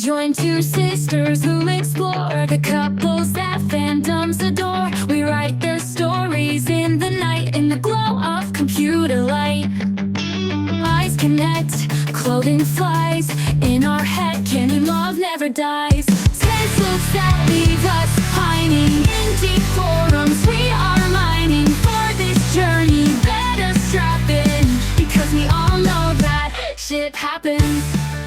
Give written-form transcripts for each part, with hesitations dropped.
Join two sisters who'll explore the couples that fandoms adore. We write their stories in the night, in the glow of computer light. Eyes connect, clothing flies, in our head canon love never dies. Tense looks that leave us pining, in deep forums we are mining. For this journey better strap in, because we all know that shit happens.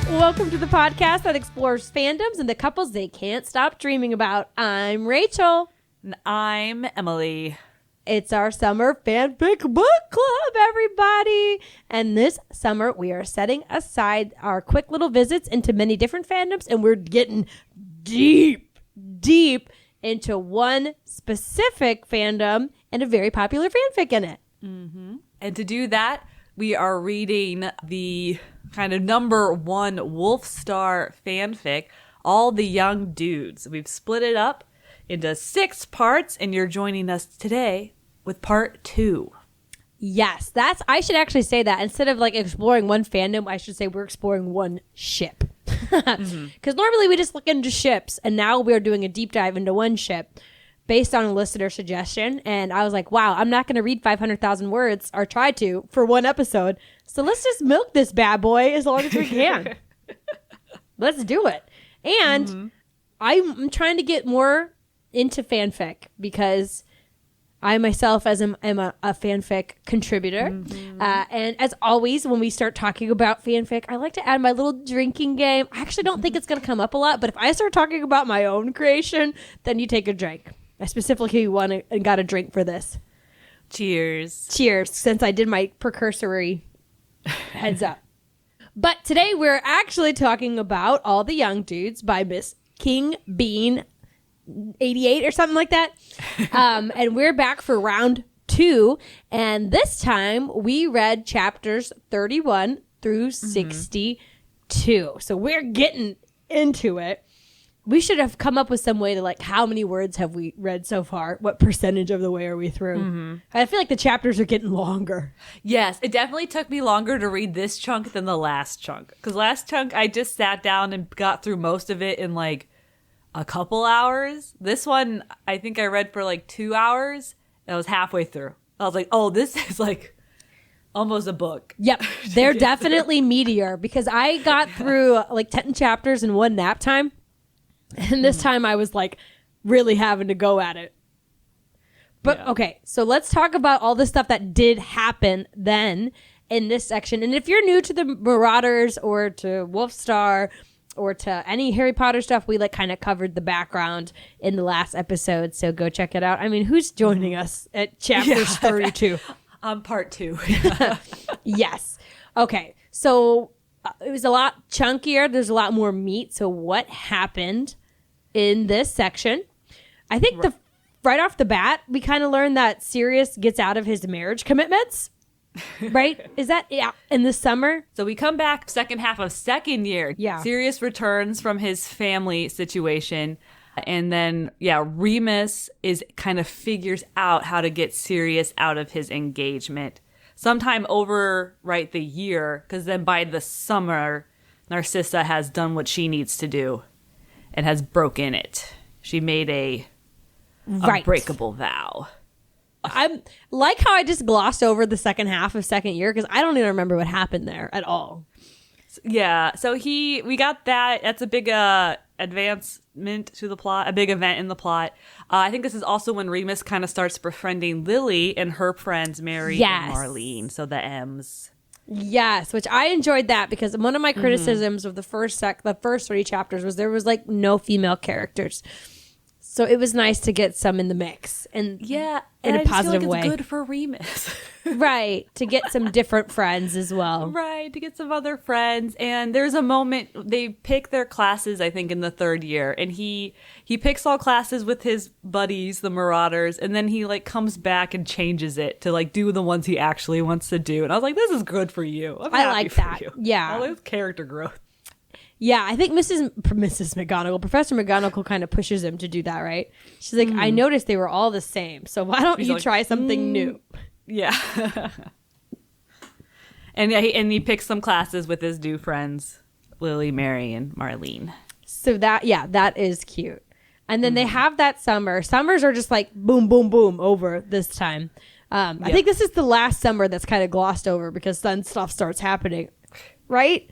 Welcome to the podcast that explores fandoms and the couples they can't stop dreaming about. I'm Rachel. And I'm Emily. It's our summer fanfic book club, everybody. And this summer, we are setting aside our quick little visits into many different fandoms, and we're getting deep into one specific fandom and a very popular fanfic in it. Mm-hmm. And to do that, we are reading the kind of number one Wolfstar fanfic, All the Young Dudes. We've split it up into 6 parts, and you're joining us today with part 2. Yes, I should actually say that. Instead of like exploring one fandom, I should say we're exploring one ship. Because normally we just look into ships, and now we're doing a deep dive into one ship based on a listener suggestion. And I was like, wow, I'm not going to read 500,000 words, or try to, for one episode. So let's just milk this bad boy as long as we can. Let's do it. And I'm trying to get more into fanfic because I myself am a fanfic contributor. And as always, when we start talking about fanfic, I like to add my little drinking game. I actually don't think it's going to come up a lot, but if I start talking about my own creation, then you take a drink. I specifically got a drink for this. Cheers. Cheers, since I did my precursory heads up. But today we're actually talking about All the Young Dudes by Miss King Bean 88 or something like that. And we're back for round 2. And this time we read chapters 31 through 62. So we're getting into it. We should have come up with some way to like, how many words have we read so far? What percentage of the way are we through? I feel like the chapters are getting longer. Yes, it definitely took me longer to read this chunk than the last chunk. Because last chunk, I just sat down and got through most of it in like a couple hours. This one, I think I read for like 2 hours. And I was halfway through. I was like, oh, this is like almost a book. Yep. They're definitely meatier because I got through like 10 chapters in one nap time. And this time I was like really having to go at it. But okay, so let's talk about all the stuff that did happen then in this section. And if you're new to the Marauders or to Wolfstar or to any Harry Potter stuff, we like kind of covered the background in the last episode. So go check it out. I mean, who's joining us at chapters 32? Part 2. Yes. Okay. So it was a lot chunkier. There's a lot more meat. So what happened in this section? I think right off the bat, we kind of learned that Sirius gets out of his marriage commitments. Right? Is that in the summer? So we come back second half of second year. Yeah. Sirius returns from his family situation. And then, Remus kind of figures out how to get Sirius out of his engagement. Sometime over, the year, because then by the summer, Narcissa has done what she needs to do and has broken it. She made a unbreakable vow. I like how I just glossed over the second half of second year because I don't even remember what happened there at all. Yeah, so we got that. That's a big advancement to the plot, a big event in the plot. I think this is also when Remus kind of starts befriending Lily and her friends Mary and Marlene, so the M's. Yes, which I enjoyed that because one of my criticisms of the first 3 chapters was there was like no female characters. So it was nice to get some in the mix and in a positive way. It's good for Remus. Right, to get some different friends as well. Right, to get some other friends. And there's a moment they pick their classes, I think, in the 3rd year. And he picks all classes with his buddies, the Marauders. And then he like comes back and changes it to like do the ones he actually wants to do. And I was like, this is good for you. I like that. You. Yeah. I like character growth. Yeah, I think Mrs. McGonagall, Professor McGonagall kind of pushes him to do that, right? She's like, I noticed they were all the same, so why don't you try something new? Yeah. And he picks some classes with his new friends, Lily, Mary, and Marlene. So that is cute. And then they have that summer. Summers are just like boom, boom, boom over this time. I think this is the last summer that's kind of glossed over because then stuff starts happening, right?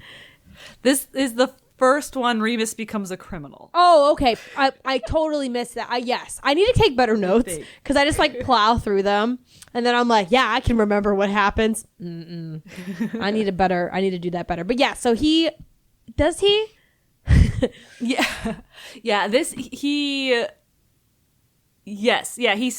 This is the first one Remus becomes a criminal. Oh, okay. I totally missed that. Yes. I need to take better notes because I just like plow through them. And then I'm like, yeah, I can remember what happens. I need to do that better. But yeah, so does he? Yeah, he's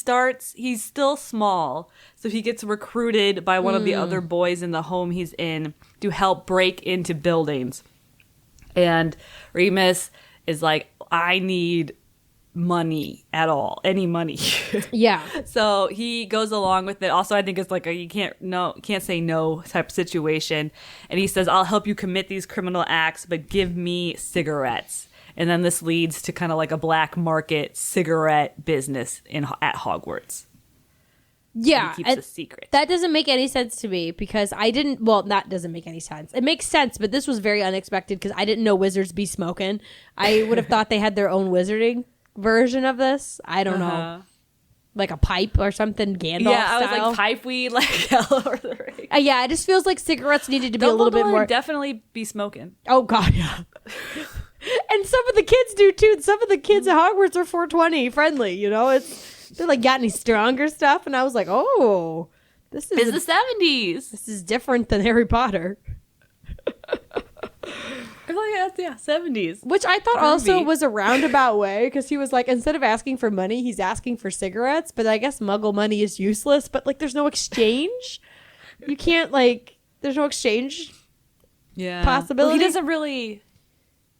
still small, so he gets recruited by one of the other boys in the home he's in to help break into buildings. And Remus is like, I need money at all, any money. Yeah. So he goes along with it. Also, I think it's like a you can't say no type of situation. And he says, I'll help you commit these criminal acts, but give me cigarettes. And then this leads to kind of like a black market cigarette business at Hogwarts. Yeah. And he keeps a secret. That doesn't make any sense to me because that doesn't make any sense. It makes sense, but this was very unexpected because I didn't know wizards be smoking. I would have thought they had their own wizarding version of this. I don't know. Like a pipe or something, Gandalf I was style. like pipe weed, like Lord of the Rings. Yeah, it just feels like cigarettes needed to be a little bit more. Would definitely be smoking. Oh God, yeah. And some of the kids do too. Some of the kids at Hogwarts are 420 friendly. They're like got any stronger stuff, and I was like, oh, this is the 70s. This is different than Harry Potter. Yeah, 70s. Which I thought also was a roundabout way because he was like, instead of asking for money, he's asking for cigarettes. But I guess Muggle money is useless. But like, there's no exchange. You can't there's no exchange. Possibility. Well, he doesn't really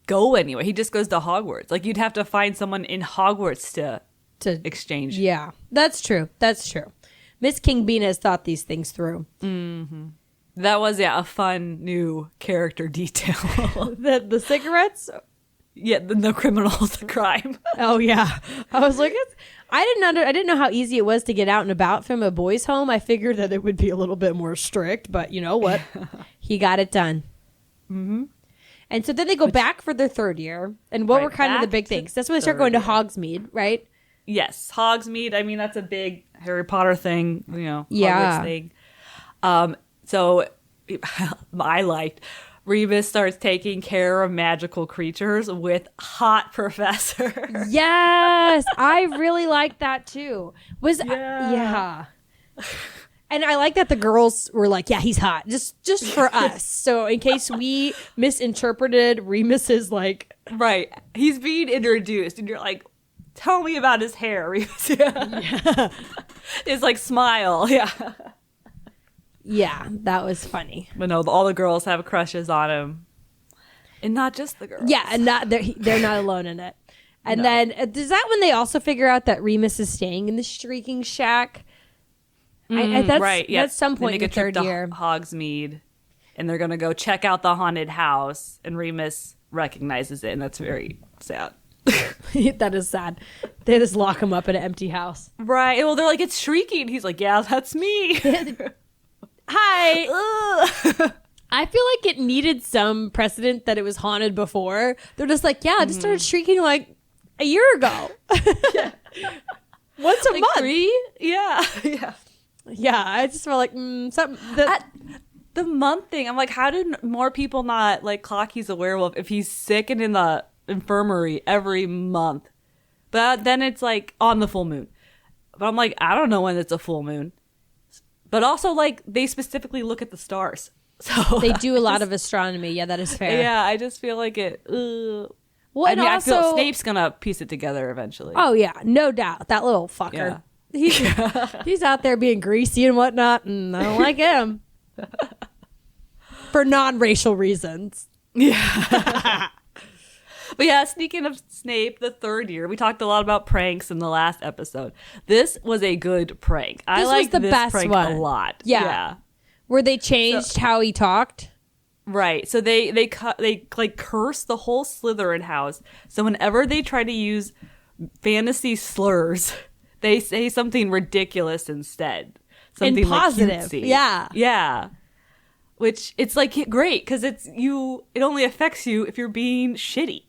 go anywhere. He just goes to Hogwarts. Like you'd have to find someone in Hogwarts to exchange. Yeah, that's true. That's true. Miss King Bean has thought these things through. Mm-hmm. That was a fun new character detail. the cigarettes? Yeah, the criminals, the crime. Oh yeah, I was like, I didn't know how easy it was to get out and about from a boys' home. I figured that it would be a little bit more strict, but you know what? He got it done. Mm-hmm. And so then they go back for their third year, and what were kind of the big things? That's when they start going to Hogsmeade, right? Yes, Hogsmeade. I mean, that's a big Harry Potter thing, yeah. Hogwarts thing. So I liked Remus starts taking care of magical creatures with hot professor. Yes, I really liked that too. Yeah. And I like that the girls were like, yeah, he's hot. Just for us. So in case we misinterpreted Remus's right. He's being introduced and you're like, tell me about his hair, Remus. Yeah. His smile. Yeah. Yeah, that was funny. But no, all the girls have crushes on him. And not just the girls. Yeah, and they're not alone in it. And then, is that when they also figure out that Remus is staying in the Shrieking Shack? Right, yeah. That's some point in the third year. Hogsmeade, and they're going to go check out the haunted house, and Remus recognizes it, and that's very sad. That is sad. They just lock him up in an empty house. Right. Well, they're like, it's shrieking. He's like, yeah, that's me. Hi. I feel like it needed some precedent that it was haunted before. They're just like, yeah, I just started shrieking a year ago. Once a month. 3? Yeah. Yeah. Yeah, I just felt like something. The month thing, I'm like, how did more people not clock he's a werewolf if he's sick and in the infirmary every month? But then it's on the full moon. But I'm like, I don't know when it's a full moon. But also, they specifically look at the stars. So they do a lot of astronomy. Yeah, that is fair. Yeah, I just feel like it. Well, I feel Snape's gonna piece it together eventually. Oh yeah, no doubt. That little fucker. Yeah. He's out there being greasy and whatnot, and I don't like him for non-racial reasons. Yeah. But yeah, speaking of Snape, the third year, we talked a lot about pranks in the last episode. This was a good prank. I liked this best prank one. A lot. Yeah. Where they changed how he talked. Right. So they curse the whole Slytherin house. So whenever they try to use fantasy slurs, they say something ridiculous instead. Something and positive. Cutesy. Yeah. Yeah. Which it's great because it only affects you if you're being shitty.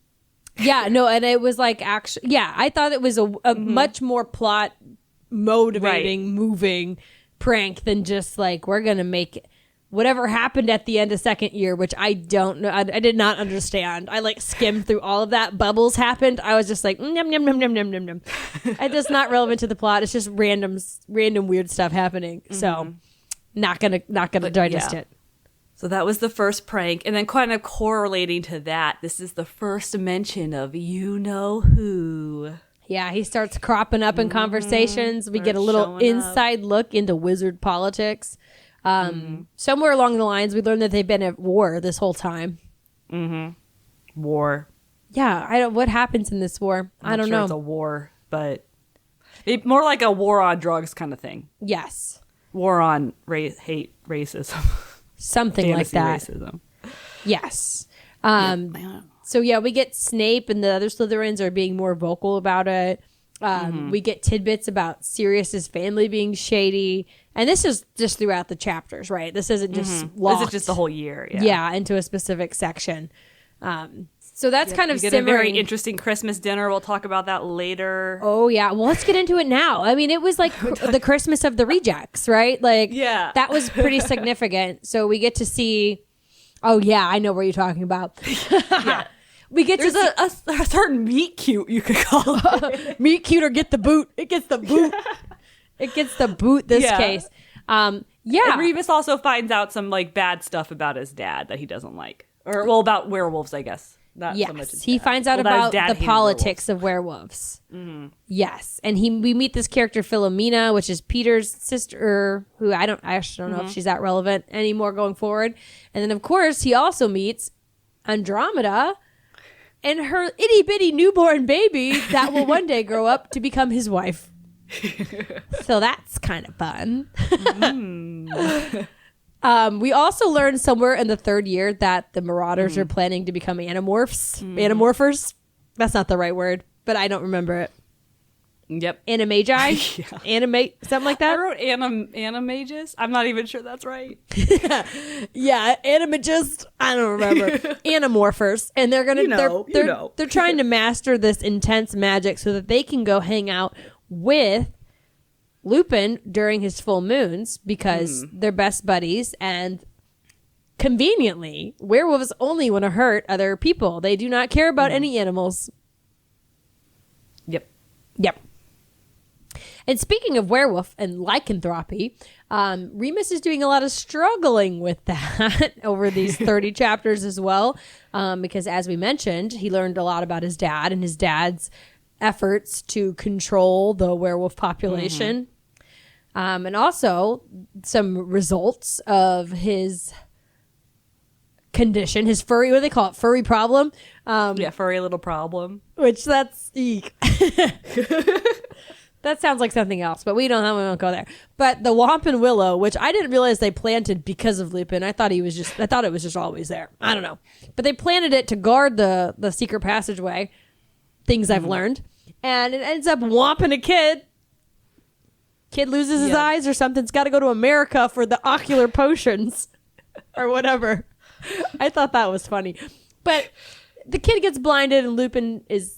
Yeah, no, and it was like actually, yeah, I thought it was a much more plot motivating, moving prank than just like we're gonna make whatever happened at the end of second year, which I don't know. I did not understand. I like skimmed through all of that. Bubbles happened. I was just like, num num num num num num num. It's just not relevant to the plot. It's just random weird stuff happening. So not gonna digest it. So that was the first prank. And then kind of correlating to that, this is the first mention of you-know-who. Yeah, he starts cropping up in conversations. We get a little inside look into wizard politics. Somewhere along the lines, we learned that they've been at war this whole time. War. Yeah, what happens in this war? I don't know. It's a war, but more like a war on drugs kind of thing. Yes. War on hate, racism. Something like that. Racism. Yes. So yeah, we get Snape and the other Slytherins are being more vocal about it. We get tidbits about Sirius's family being shady, and this is just throughout the chapters, right? This isn't just locked. This is just the whole year. Yeah, into a specific section. So that's kind of you get simmering. a very interesting Christmas dinner. We'll talk about that later. Oh yeah, well let's get into it now. I mean, it was like the Christmas of the rejects, right? Like, yeah, that was pretty significant. So we get to see. Oh yeah, I know what you're talking about. Yeah. We get There's to a certain meat cute you could call it. meet cute or get the boot. It gets the boot. It gets the boot this case. And Remus also finds out some like bad stuff about his dad that he doesn't like, or well, about werewolves, I guess. Not so much his he dad. finds out Well, about the politics of werewolves. Yes, and we meet this character Philomena, which is Peter's sister, who I actually don't know if she's that relevant anymore going forward. And then of course he also meets Andromeda and her itty bitty newborn baby that will one day grow up to become his wife. So that's kind of fun. We also learned somewhere in the third year that the Marauders are planning to become animorphers. That's not the right word, but I don't remember it. Yep. Animagi? Animate, something like that? I wrote animages. I'm not even sure that's right. Yeah, animagist. I don't remember. Animorphers. And they're going to, they're trying to master this intense magic so that they can go hang out with Lupin during his full moons because they're best buddies, and conveniently, werewolves only want to hurt other people. They do not care about any animals. Yep. And speaking of werewolf and lycanthropy, Remus is doing a lot of struggling with that over these 30 chapters as well, because as we mentioned, he learned a lot about his dad and his dad's efforts to control the werewolf population. And also some results of his condition, his furry, what do they call it? Furry problem? Furry little problem. Which that's, eek. That sounds like something else, but we won't go there. But the Whomping Willow, which I didn't realize they planted because of Lupin. I thought it was just always there. I don't know. But they planted it to guard the secret passageway. Things I've learned. And it ends up whomping a kid. Kid loses his eyes or something's got to go to America for the ocular potions or whatever. I thought that was funny. But the kid gets blinded and Lupin is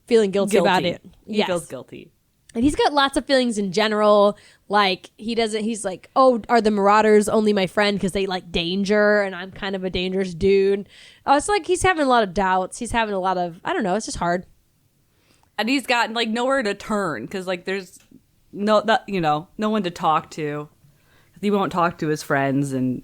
feeling guilty about it. He feels guilty. And he's got lots of feelings in general. Like, he's like, oh, are the Marauders only my friend because they like danger and I'm kind of a dangerous dude? Oh, it's like he's having a lot of doubts. He's having a lot of, I don't know, it's just hard. And he's got like nowhere to turn because like there's no one to talk to. He won't talk to his friends and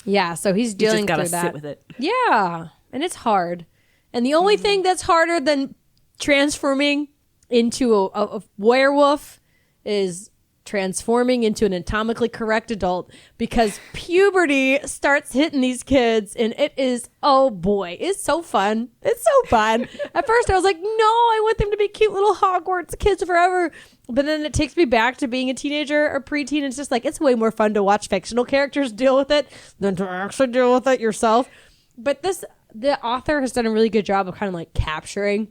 Yeah, so he's dealing just through that. sit with it. Yeah, and it's hard. And the only thing that's harder than transforming into a werewolf is transforming into an anatomically correct adult, because puberty starts hitting these kids and it is, oh boy, it's so fun. It's so fun. At first I was like, no, I want them to be cute little Hogwarts kids forever. But then it takes me back to being a teenager or preteen. It's just like, it's way more fun to watch fictional characters deal with it than to actually deal with it yourself. But the author has done a really good job of kind of like capturing,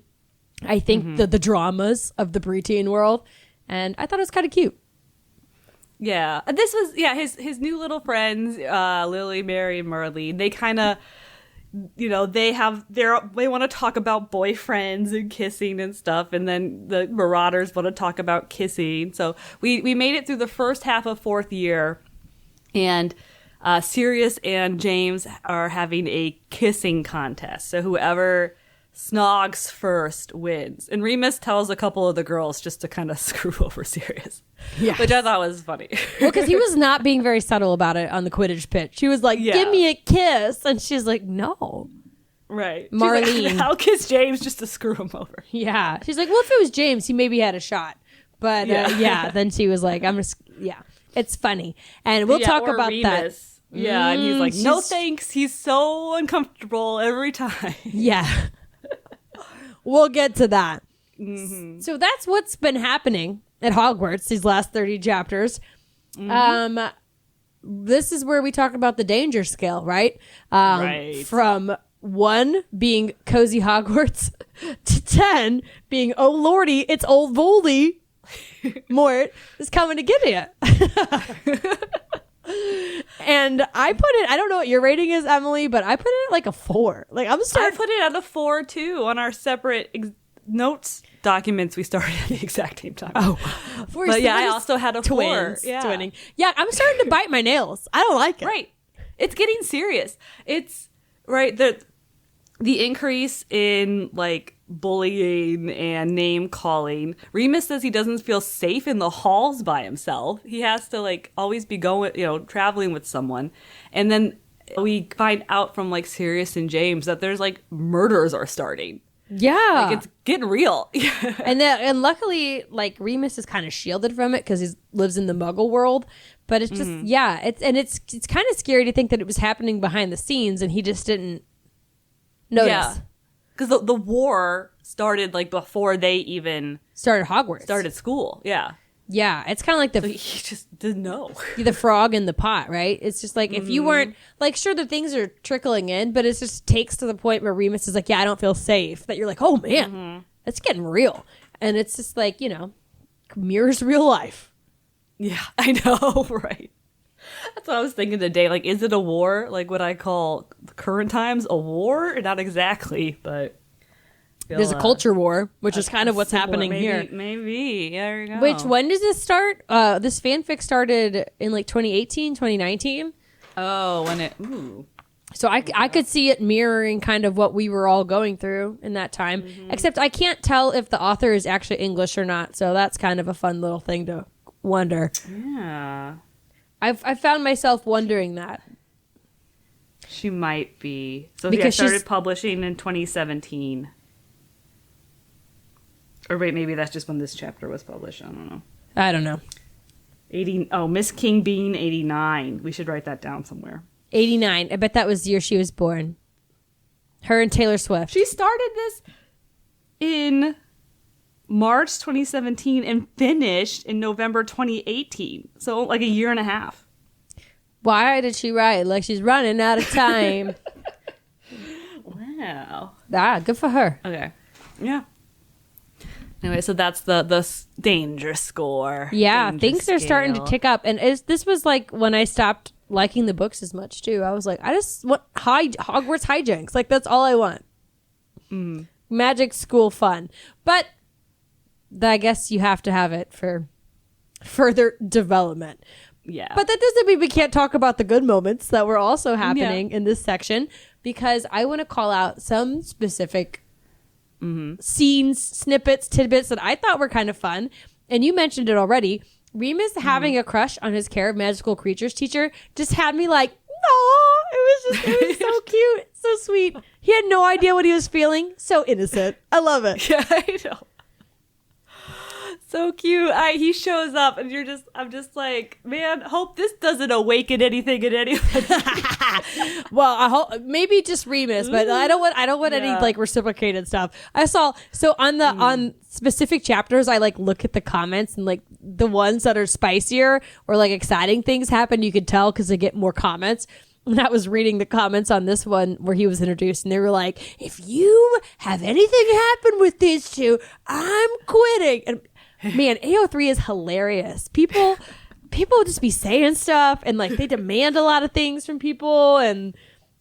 I think, the dramas of the preteen world. And I thought it was kind of cute. Yeah. This was, his new little friends, Lily, Mary, and Merlene. They kind of, they want to talk about boyfriends and kissing and stuff, and then the Marauders want to talk about kissing. So we made it through the first half of 4th year, and Sirius and James are having a kissing contest. So whoever snogs first wins. And Remus tells a couple of the girls just to kind of screw over Sirius. Yeah. Which I thought was funny. Well, because he was not being very subtle about it on the Quidditch pitch. He was like, give me a kiss. And she's like, no. Right. Marlene. Like, I'll kiss James just to screw him over. Yeah. She's like, well, if it was James, he maybe had a shot. But then she was like, it's funny. And we'll talk about Remus. that. Yeah. And he's like, no thanks. He's so uncomfortable every time. Yeah. We'll get to that. Mm-hmm. So that's what's been happening at Hogwarts these last 30 chapters. Mm-hmm. This is where we talk about the danger scale, right? Right. From 1 being cozy Hogwarts to 10 being, oh lordy, it's old Voldy. Mort is coming to get you. And I don't know what your rating is, Emily, but I put it at like a 4. Like I put it at a 4 too on our separate notes documents. We started at the exact same time. Oh, but yeah, I also had a 4. Twinning. Yeah, I'm starting to bite my nails. I don't like it. Right, it's getting serious. It's right the increase in like bullying and name calling. Remus says he doesn't feel safe in the halls by himself. He has to like always be going, traveling with someone. And then we find out from like Sirius and James that there's like murders are starting. Yeah, like it's getting real. and luckily like Remus is kind of shielded from it because he lives in the Muggle world. But it's just it's kind of scary to think that it was happening behind the scenes and he just didn't notice. Yeah. Because the war started like before they even started school. Yeah, it's kind of like so he just didn't know. The frog in the pot, right? It's just like if you weren't like, sure, the things are trickling in, but it just takes to the point where Remus is like, yeah, I don't feel safe. That you're like, oh man, it's getting real, and it's just like mirrors real life. Yeah, I know, right? That's what I was thinking today. Like, is it a war? Like what I call current times a war? Not exactly, but there's a culture war, which is kind of what's happening here. Maybe. Yeah, there you go. Which, when does this start? This fanfic started in like 2018, 2019. Oh, when it... Ooh. So I could see it mirroring kind of what we were all going through in that time. Except I can't tell if the author is actually English or not. So that's kind of a fun little thing to wonder. Yeah. I found myself wondering that. She might be. So because I started publishing in 2017. Or wait, maybe that's just when this chapter was published. I don't know. Miss King Bean 89. We should write that down somewhere. 89. I bet that was the year she was born. Her and Taylor Swift. She started this in March 2017 and finished in November 2018. So like a year and a half. Why did she write? Like she's running out of time. Wow. Good for her. Okay. Yeah. Anyway, so that's the danger score. Yeah, danger things are starting to tick up. And this was like when I stopped liking the books as much too. I was like, I just want Hogwarts hijinks. Like that's all I want. Magic school fun. But I guess you have to have it for further development. Yeah. But that doesn't mean we can't talk about the good moments that were also happening in this section, because I want to call out some specific scenes, snippets, tidbits that I thought were kind of fun. And you mentioned it already. Remus having a crush on his Care of Magical Creatures teacher just had me like, no, it was so cute, so sweet. He had no idea what he was feeling. So innocent. I love it. Yeah, I know. So cute. He shows up and I'm just like, man, hope this doesn't awaken anything in anyone. Well, I hope maybe just Remus, but I don't want any like reciprocated stuff. I saw on specific chapters, I like look at the comments, and like the ones that are spicier or like exciting things happen, you could tell because they get more comments. And I was reading the comments on this one where he was introduced, and they were like, if you have anything happen with these two, I'm quitting. And man, AO3 is hilarious. People just be saying stuff, and like they demand a lot of things from people, and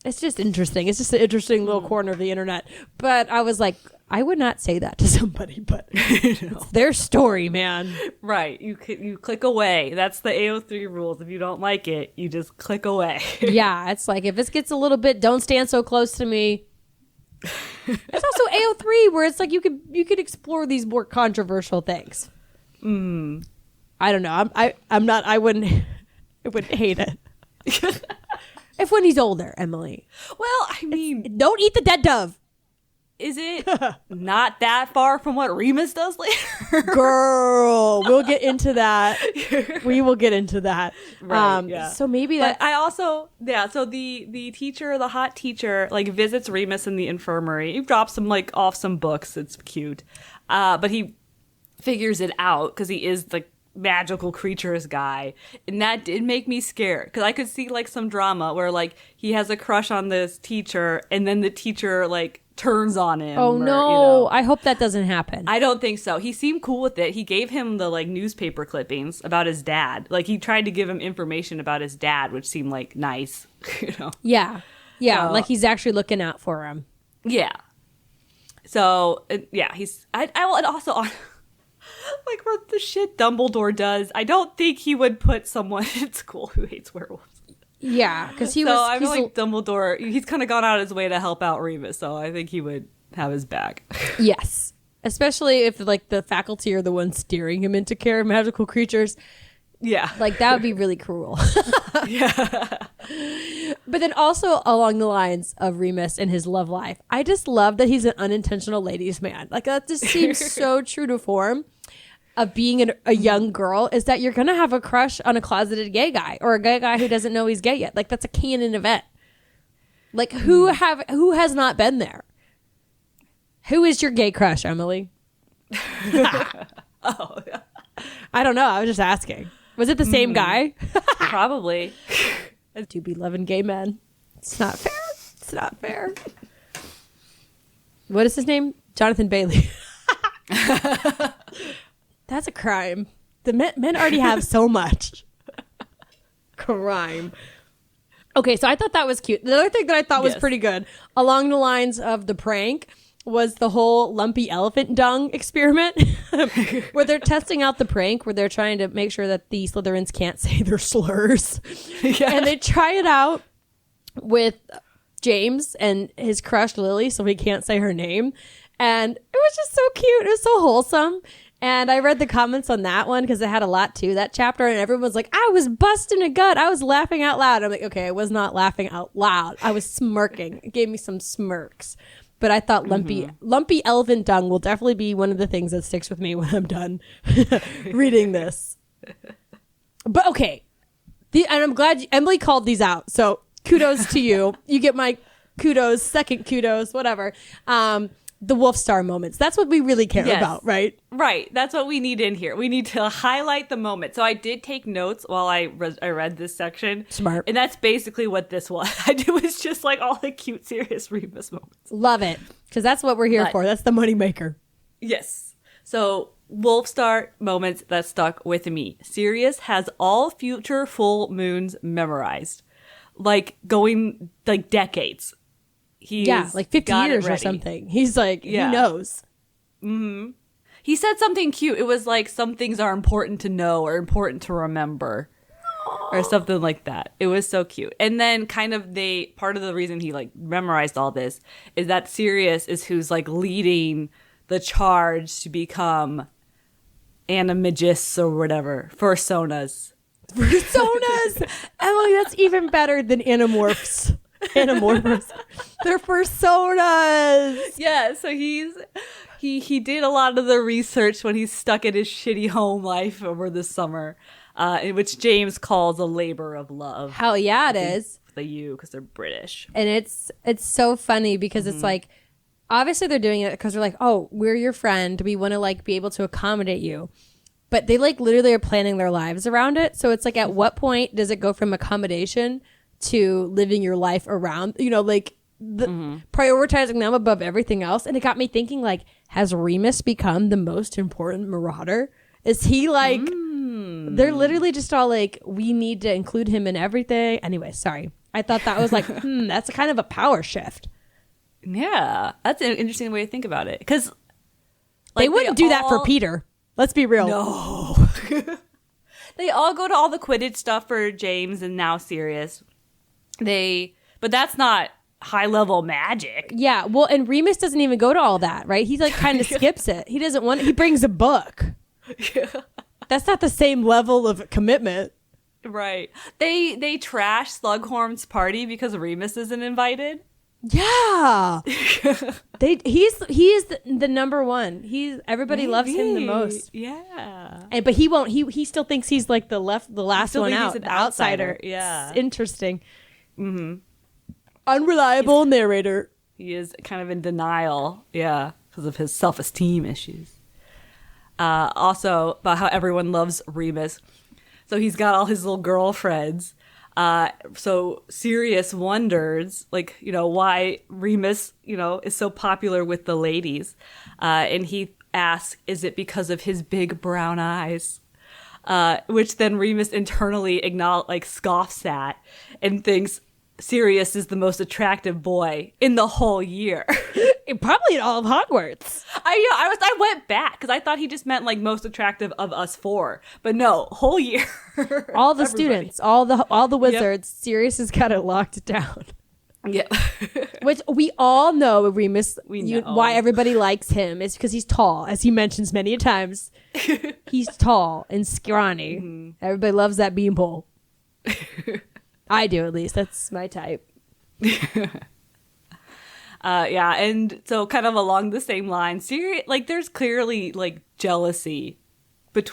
It's just interesting. It's just an interesting little corner of the internet. But I was like, I would not say that to somebody, but it's their story, man. Right. You click away. That's the AO3 rules. If you don't like it, you just click away. Yeah, it's like if this gets a little bit, don't stand so close to me. It's also AO3 where it's like you could explore these more controversial things. I don't know. I wouldn't hate it. If when he's older, Emily. Well, I mean, don't eat the dead dove. Is it not that far from what Remus does later? Girl, we'll get into that. We will get into that. Right, yeah. So maybe But that. I also, so the teacher, the hot teacher, like visits Remus in the infirmary. He drops him like off some books. It's cute. But he figures it out because he is like magical creatures guy, and that did make me scared because I could see like some drama where like he has a crush on this teacher and then the teacher like turns on him. Oh no, I hope that doesn't happen. I don't think so. He seemed cool with it. He gave him the like newspaper clippings about his dad. Like he tried to give him information about his dad, which seemed like nice. Yeah, like he's actually looking out for him. Yeah. So he's I will also like what the shit Dumbledore does. I don't think he would put someone in school who hates werewolves. Yeah, because I feel like Dumbledore, he's kind of gone out of his way to help out Remus, so I think he would have his back. Yes, especially if like the faculty are the ones steering him into care of magical creatures. Yeah, like that would be really cruel. Yeah. But then also along the lines of Remus and his love life, I just love that he's an unintentional ladies' man. Like that just seems so true to form of being a young girl, is that you're gonna have a crush on a closeted gay guy or a gay guy who doesn't know he's gay yet. Like that's a canon event. Like who has not been there? Who is your gay crush, Emily? Oh, yeah. I don't know. I was just asking. Was it the same guy? Probably. I do be loving gay men. It's not fair. It's not fair. What is his name? Jonathan Bailey. That's a crime. The men already have so much. Crime. Okay, so I thought that was cute. The other thing that I thought was pretty good, along the lines of the prank, was the whole lumpy elephant dung experiment where they're testing out the prank where they're trying to make sure that the Slytherins can't say their slurs. Yeah. And they try it out with James and his crush Lily, so he can't say her name. And it was just so cute. It was so wholesome. And I read the comments on that one because it had a lot to that chapter, and everyone was like, I was busting a gut. I was laughing out loud. I'm like, okay, I was not laughing out loud. I was smirking. It gave me some smirks. But I thought lumpy elephant dung will definitely be one of the things that sticks with me when I'm done reading this. But okay. And I'm glad Emily called these out. So kudos to you. You get my kudos, second kudos, whatever. The Wolfstar moments. That's what we really care about, right? Right. That's what we need in here. We need to highlight the moment. So I did take notes while I read this section. Smart. And that's basically what this was. It was just like all the cute, serious Remus moments. Love it. Because that's what we're here for. That's the moneymaker. Yes. So Wolfstar moments that stuck with me. Sirius has all future full moons memorized. Like going like decades. Like 50 years or something. He's like, he knows. Mm-hmm. He said something cute. It was like, some things are important to know or important to remember. Aww. Or something like that. It was so cute. And then kind of part of the reason he like memorized all this is that Sirius is who's like leading the charge to become animagus or whatever. Fursonas. Emily, that's even better than animorphs. Animorphs. They're personas. Yeah, so he did a lot of the research when he's stuck in his shitty home life over the summer, in which James calls a labor of love. Hell yeah, it is. The U, because they're British. And it's so funny because it's like, obviously they're doing it because they're like, oh, we're your friend. We want to like be able to accommodate you. But they like literally are planning their lives around it. So it's like, at what point does it go from accommodation to living your life around, like prioritizing them above everything else? And it got me thinking, like, has Remus become the most important marauder? Is he like, they're literally just all like, we need to include him in everything. Anyway, sorry. I thought that was like, that's a kind of a power shift. Yeah, that's an interesting way to think about it. Because they wouldn't do that for Peter. Let's be real. No. They all go to all the Quidditch stuff for James and now Sirius. But that's not high level magic. Yeah, well, and Remus doesn't even go to all that, right? He like kind of skips it. He doesn't want. He brings a book. Yeah. That's not the same level of commitment. Right. They trash Slughorn's party because Remus isn't invited. Yeah. He is the number one. Everybody loves him the most. Yeah. But he won't. He still thinks he's like the last one out, he's an the outsider. Yeah. It's interesting. Mm-hmm. Unreliable narrator. He is kind of in denial. Yeah, because of his self-esteem issues. Also about how everyone loves Remus. So he's got all his little girlfriends. So Sirius wonders, like, why Remus, is so popular with the ladies. And he asks, is it because of his big brown eyes? Which then Remus internally scoffs at and thinks Sirius is the most attractive boy in the whole year. Probably in all of Hogwarts. I went back because I thought he just meant like most attractive of us four, but no, whole year. All the students, all the wizards. Yep. Sirius has got it locked down. Yeah. Which we all know, Remus. Know. Why everybody likes him is because he's tall, as he mentions many times. He's tall and scrawny. Mm-hmm. Everybody loves that beanpole. I do, at least. That's my type. Yeah, and so kind of along the same line, there's clearly jealousy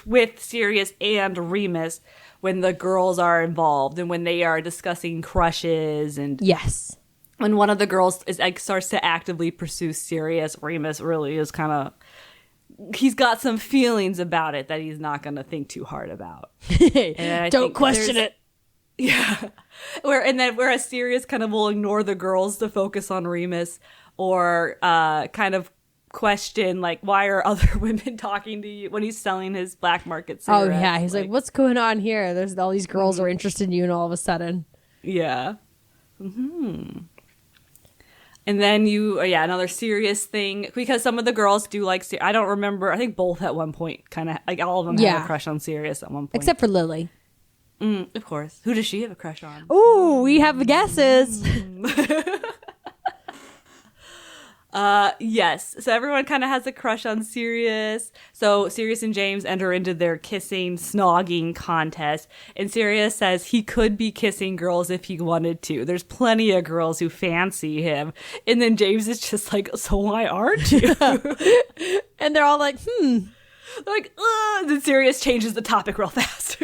with Sirius and Remus when the girls are involved and when they are discussing crushes, and yes, when one of the girls starts to actively pursue Sirius, Remus really is kind of, he's got some feelings about it that he's not going to think too hard about. Don't question it. Yeah. Whereas Sirius kind of will ignore the girls to focus on Remus, or kind of question, why are other women talking to you when he's selling his black market cigarettes. Oh, yeah. He's like, what's going on here? There's all these girls are interested in you, and all of a sudden. Yeah. Mm-hmm. And then another Sirius thing, because some of the girls do like, I don't remember, I think both at one point, kind of, all of them had a crush on Sirius at one point. Except for Lily. Of course. Who does she have a crush on? Ooh, we have guesses. Yes. So everyone kind of has a crush on Sirius. So Sirius and James enter into their kissing, snogging contest. And Sirius says he could be kissing girls if he wanted to. There's plenty of girls who fancy him. And then James is just like, so why aren't you? And they're all like, They're like, ugh. Then Sirius changes the topic real fast.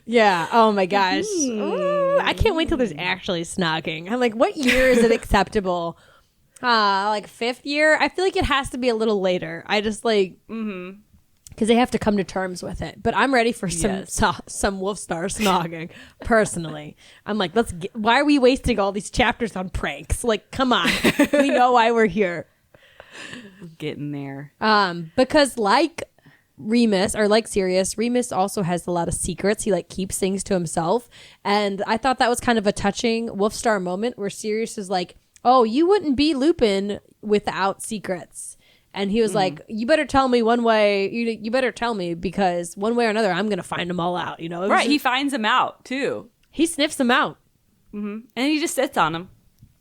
Yeah. Oh my gosh. Ooh, I can't wait till there's actually snogging. I'm like, what year is it acceptable? Like 5th year? I feel like it has to be a little later. I just because they have to come to terms with it. But I'm ready for some Wolfstar snogging. Personally, I'm like, why are we wasting all these chapters on pranks? Like, come on, we know why we're here. Getting there. Because like Remus, or like Sirius, Remus also has a lot of secrets. He keeps things to himself, and I thought that was kind of a touching Wolfstar moment where Sirius is like, oh, you wouldn't be Lupin without secrets. And he was like, you better tell me one way, you better tell me, because one way or another I'm gonna find them all out, Right, he finds them out too. He sniffs them out. And he just sits on them.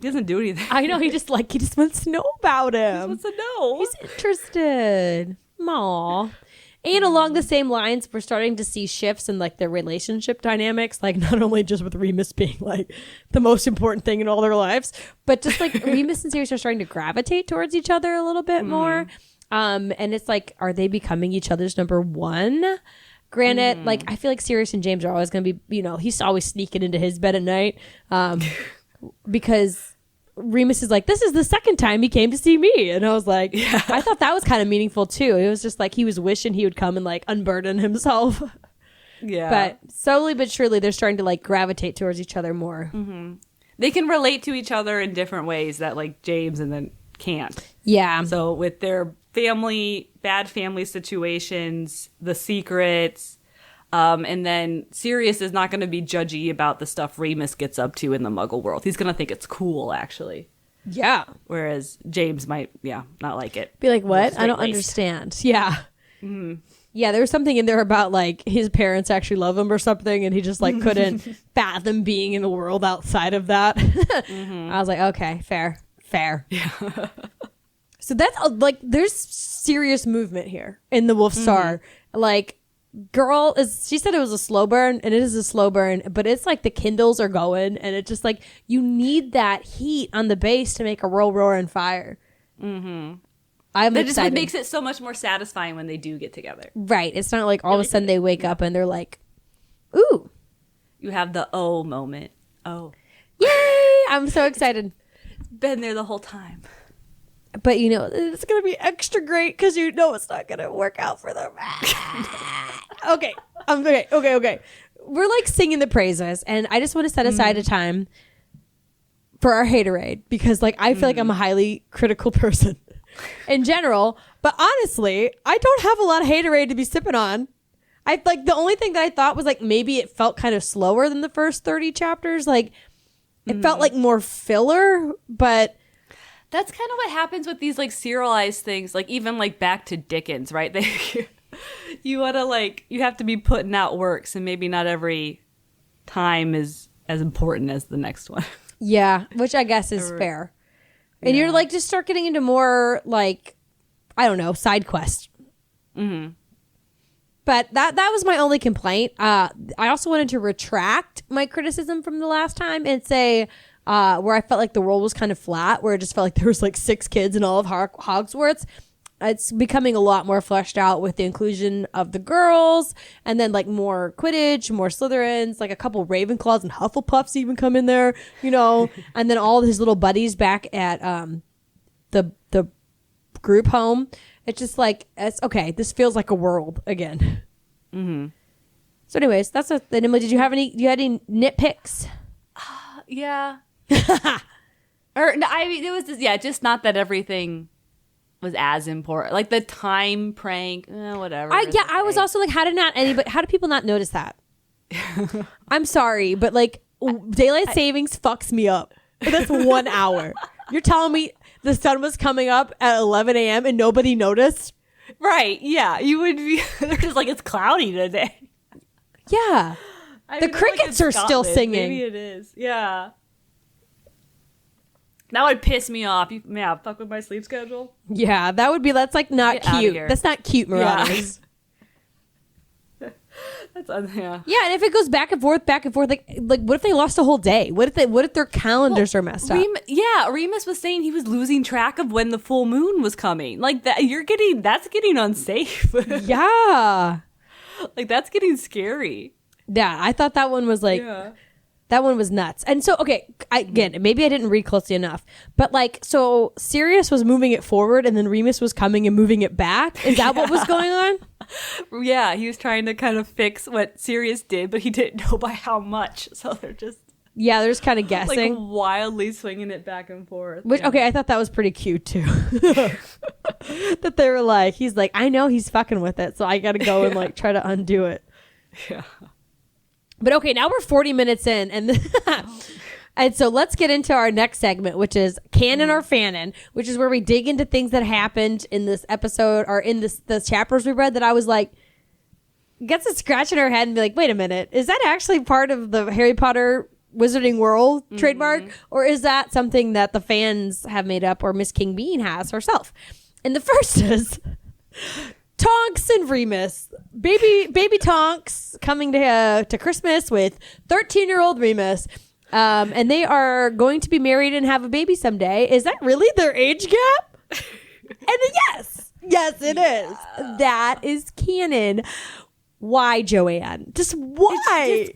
He doesn't do anything. I know, he just wants to know about him. He just wants to know. He's interested. Aw. And along the same lines, we're starting to see shifts in their relationship dynamics, not only just with Remus being the most important thing in all their lives, but just Remus and Sirius are starting to gravitate towards each other a little bit more. And it's are they becoming each other's number one? Granted, I feel like Sirius and James are always going to be, he's always sneaking into his bed at night, because Remus is this is the second time he came to see me. And I was like, I thought that was kind of meaningful too. It was just he was wishing he would come and unburden himself. Yeah. But slowly but surely they're starting to gravitate towards each other more. Mm-hmm. They can relate to each other in different ways that James and then can't. Yeah. So with their bad family situations, the secrets, And then Sirius is not going to be judgy about the stuff Remus gets up to in the Muggle world. He's going to think it's cool, actually. Yeah. Whereas James might, not like it. Be like, what? I don't understand. Yeah. Yeah, there was something in there about like his parents actually love him or something, and he just like couldn't fathom being in a world outside of that. I was like, okay, fair. Yeah. So that's like, there's serious movement here in the Wolfstar. Like, she said it was a slow burn, and it is a slow burn, but it's like the Kindles are going, and it's just like you need that heat on the base to make a real roaring fire. I'm excited. Just makes it so much more satisfying when they do get together. Right. It's not like all of a sudden they wake up and they're like, ooh. You have the oh moment. Oh. Yay! I'm so excited. Been there the whole time. But it's going to be extra great because it's not going to work out for them. Okay. Okay. We're like singing the praises, and I just want to set aside a time for our haterade because like I feel like I'm a highly critical person in general, but honestly, I don't have a lot of haterade to be sipping on. I like the only thing that I thought was like maybe it felt kind of slower than the first 30 chapters. Like it felt like more filler, but that's kind of what happens with these like serialized things, like even like back to Dickens, right? You want to like, you have to be putting out works, and maybe not every time is as important as the next one. Yeah, which I guess is fair. And you're like, just start getting into more like, I don't know, side quests. But that was my only complaint. I also wanted to retract my criticism from the last time and say where I felt like the world was kind of flat, where it just felt like there was like 6 kids in all of Hogwarts. It's becoming a lot more fleshed out with the inclusion of the girls, and then like more Quidditch, more Slytherins, like a couple Ravenclaws and Hufflepuffs even come in there, and then all of his little buddies back at the group home. It's just like, it's okay. This feels like a world again. So anyways, that's Emily, did you have any nitpicks? Yeah. Or no, I mean, it was just, just not that everything was as important. Like the time prank, whatever. I was also like, how do people not notice that? I'm sorry, but like daylight savings fucks me up. But that's 1 hour. You're telling me the sun was coming up at 11 a.m. and nobody noticed? Right. Yeah. You would be, they're just like, it's cloudy today. Yeah. The crickets are still singing. Maybe it is. Yeah. That would piss me off. Fuck with my sleep schedule. Yeah, that's like not cute. That's not cute, Marauders. That's yeah. Yeah, and if it goes back and forth, like what if they lost a whole day? What if their calendars are messed up? Remus was saying he was losing track of when the full moon was coming. Like that, that's getting unsafe. Yeah, like that's getting scary. Yeah, I thought that one was like. Yeah. That one was nuts. And so, okay, again, maybe I didn't read closely enough, but like, so Sirius was moving it forward and then Remus was coming and moving it back. Is that what was going on? Yeah, he was trying to kind of fix what Sirius did, but he didn't know by how much. So they're just... Yeah, they're just kind of guessing. Like wildly swinging it back and forth. Which, okay, I thought that was pretty cute too. That they were like, he's like, I know he's fucking with it, so I gotta go and like try to undo it. Yeah. But okay, now we're 40 minutes in, and so let's get into our next segment, which is Canon or Fanon, which is where we dig into things that happened in this episode or in the chapters we read that I was like, gets a scratch in her head and be like, wait a minute, is that actually part of the Harry Potter Wizarding World trademark? Or is that something that the fans have made up or Miss King Bean has herself? And the first is... Tonks and Remus, baby Tonks coming to Christmas with 13-year-old Remus, and they are going to be married and have a baby someday. Is that really their age gap? And yes, it is. That is canon. Why, Joanne? Just why?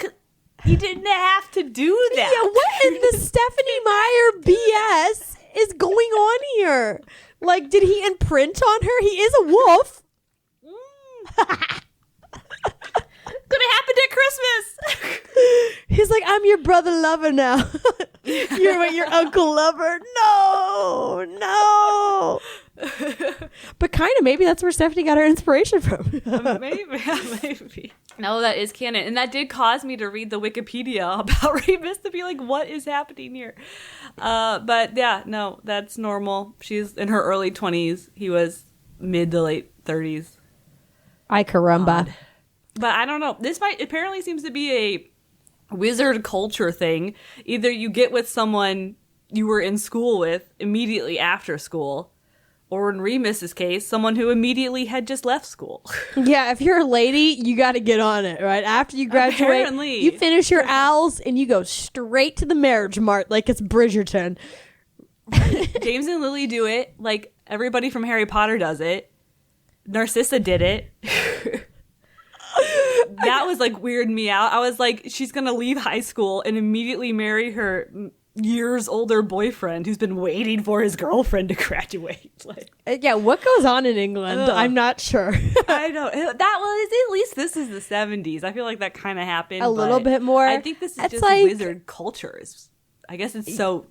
You didn't have to do that. Yeah, what in the Stephanie Meyer BS is going on here? Like, did he imprint on her? He is a wolf. Gonna happen at Christmas. He's like, I'm your brother lover now. You're your uncle lover. No. But kind of, maybe that's where Stephanie got her inspiration from. Maybe. No, that is canon. And that did cause me to read the Wikipedia about Remus to be like, what is happening here? But yeah, no, that's normal. She's in her early 20s. He was mid to late 30s. Ay caramba. But I don't know. This apparently seems to be a wizard culture thing. Either you get with someone you were in school with immediately after school, or in Remus's case, someone who immediately had just left school. Yeah, if you're a lady, you got to get on it, right? After you graduate, Apparently. you finish your owls and you go straight to the marriage mart like it's Bridgerton. James and Lily do it. Like, everybody from Harry Potter does it. Narcissa did it. That was, like, weirding me out. I was like, she's going to leave high school and immediately marry her years older boyfriend who's been waiting for his girlfriend to graduate. Like, Yeah, what goes on in England? Ugh. I'm not sure. I know that was at least this is the 70s. I feel like that kind of happened A little but bit more. I think this is It's just like- wizard culture. I guess it's so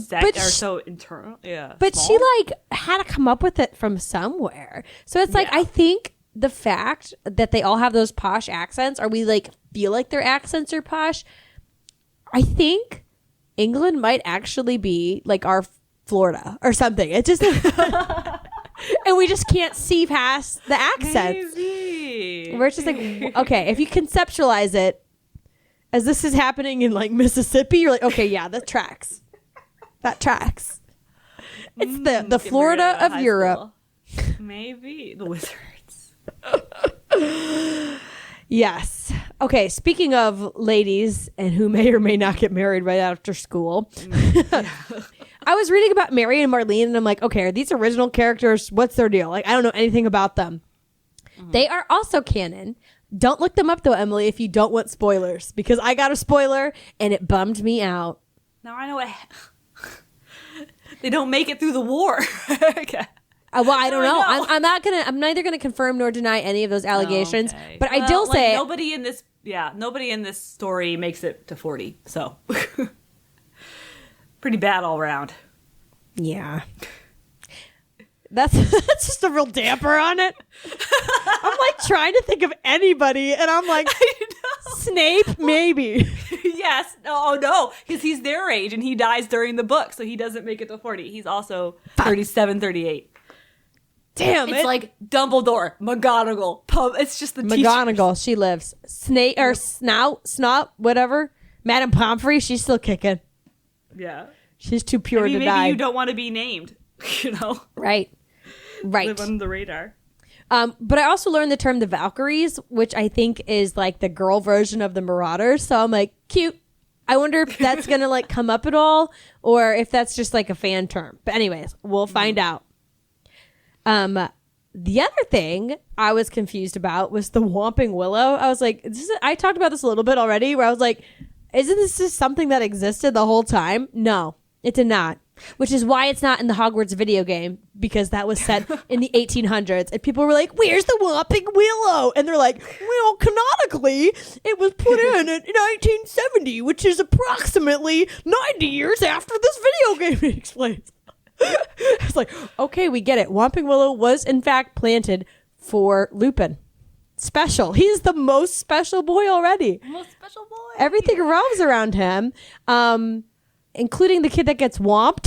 But so internal. Yeah, But small. she like had to come up with it from somewhere. So it's like, Yeah. I think the fact that they all have those posh accents, or we like feel like their accents are posh, I think England might actually be like our Florida or something. It just and we just can't see past the accents. Maybe. We're just like, okay, if you conceptualize it as this is happening in like Mississippi, you're like, okay, yeah, that tracks. That tracks. It's the Get Florida married out of high Europe. school. Maybe the wizards. Yes. Okay, speaking of ladies and who may or may not get married right after school. I was reading about Mary and Marlene and I'm like, okay, are these original characters? What's their deal? Like, I don't know anything about them. They are also canon. Don't look them up though, Emily, if you don't want spoilers, because I got a spoiler and it bummed me out. Now I know what they don't make it through the war. Okay. Well, I don't know. I know. I'm neither gonna confirm nor deny any of those allegations. Okay. But I Well, will like, say nobody in this story makes it to 40. So pretty bad all around. yeah. That's just a real damper on it. I'm like trying to think of anybody, and I'm like, Snape, maybe. Yes. Oh, no. Because he's their age and he dies during the book. So he doesn't make it to 40. He's also 37, 38. Damn It's it. like Dumbledore, McGonagall, It's just the teacher. McGonagall, she lives. Snape or Snot, whatever. Madame Pomfrey, she's still kicking. Yeah. She's too pure Maybe to die. you don't want to be named. You know? Right. Live under the radar. But I also learned the term the Valkyries, which I think is like the girl version of the Marauders. So I'm like, cute. I wonder if that's going to like come up at all or if that's just like a fan term. But anyways, we'll find out. The other thing I was confused about was the Whomping Willow. I was like, I talked about this a little bit already where I was like, isn't this just something that existed the whole time? No, it did not. Which is why it's not in the Hogwarts video game, because that was set in the 1800s. And people were like, where's the Whomping Willow? And they're like, well, canonically, it was put in 1970, which is approximately 90 years after this video game, he explains. It's like, okay, we get it. Whomping Willow was, in fact, planted for Lupin. Special. He's the most special boy already. Most special boy. Everything revolves around him. Including the kid that gets whomped.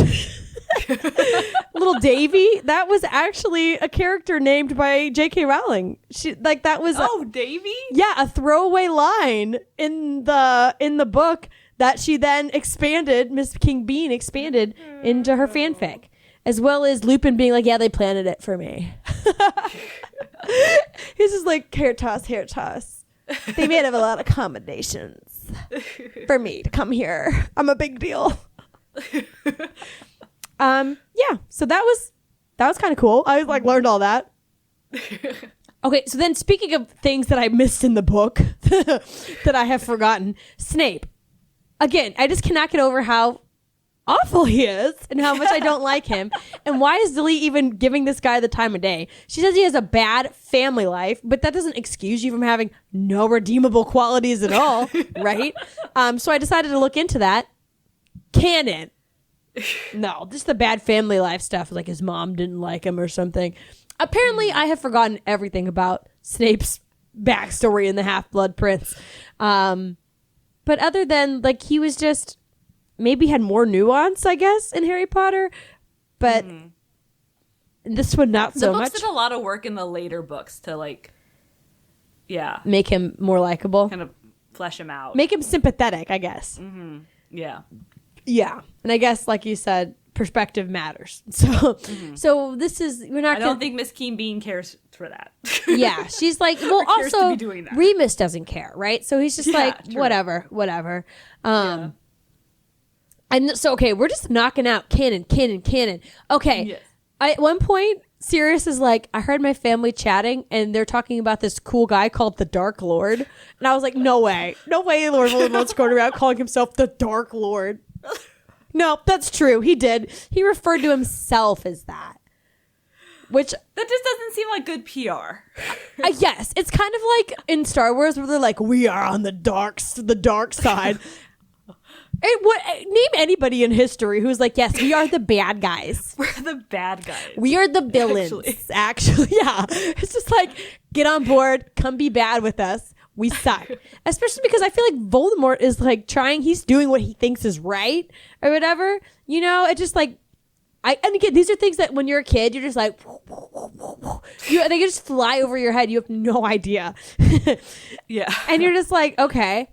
Little Davy. That was actually a character named by J.K. Rowling. That was Davy? yeah, a throwaway line in the book that she then expanded, Miss King Bean expanded into her fanfic. As well as Lupin being like, yeah, they planted it for me. He's just like, hair toss, hair toss. They made a lot of accommodations for me to come here. I'm a big deal. Yeah, so that was kind of cool. I like learned all that. Okay, so then speaking of things that I missed in the book that I have forgotten, Snape. Again, I just cannot get over how awful he is and how much I don't like him. And why is Lily even giving this guy the time of day? She says he has a bad family life, but that doesn't excuse you from having no redeemable qualities at all, right? So I decided to look into that. Canon. No, just the bad family life stuff, like his mom didn't like him or something. Apparently, I have forgotten everything about Snape's backstory in the Half-Blood Prince. But other than, like, he was just maybe had more nuance, I guess, in Harry Potter. But this one, not so much. The books did a lot of work in the later books to, like, make him more likable. kind of flesh him out. Make him sympathetic, I guess. Yeah. Yeah. And I guess, like you said, perspective matters. So this is, we're not I don't think Miss Keen Bean cares for that. Yeah, she's like, well, cares to also be doing that. Remus doesn't care, right? So he's just Yeah, like, true. whatever. And so, okay, we're just knocking out canon. Okay. Yes. At one point, Sirius is like, I heard my family chatting and they're talking about this cool guy called the Dark Lord. And I was like, no way Lord Voldemort's going around calling himself the Dark Lord. No, that's true. He did. He referred to himself as that. Which, That just doesn't seem like good PR. yes, it's kind of like in Star Wars where they're like, we are on the dark side. Name anybody in history who's like, yes, we are the bad guys. We're the bad guys. We are the villains. Actually, yeah. It's just like, get on board, come be bad with us. We suck. Especially because I feel like Voldemort is like he's doing what he thinks is right or whatever. You know, it just like, and again, these are things that when you're a kid, you're just like, they just fly over your head. You have no idea. Yeah. And you're just like, okay.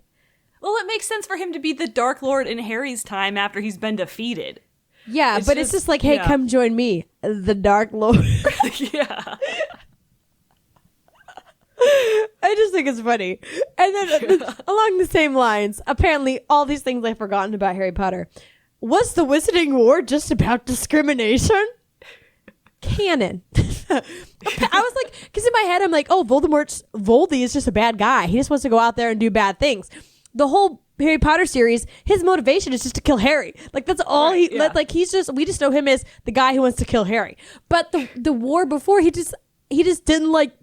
Well, it makes sense for him to be the Dark Lord in Harry's time after he's been defeated. Yeah, but it's just like, hey, come join me, the Dark Lord. Yeah. I just think it's funny. And then along the same lines, apparently all these things I've forgotten about Harry Potter. Was the Wizarding War just about discrimination? Canon. I was like, because in my head I'm like, oh, Voldy is just a bad guy. He just wants to go out there and do bad things. The whole Harry Potter series, his motivation is just to kill Harry. Like that's all we just know him as the guy who wants to kill Harry. But the war before, he just didn't like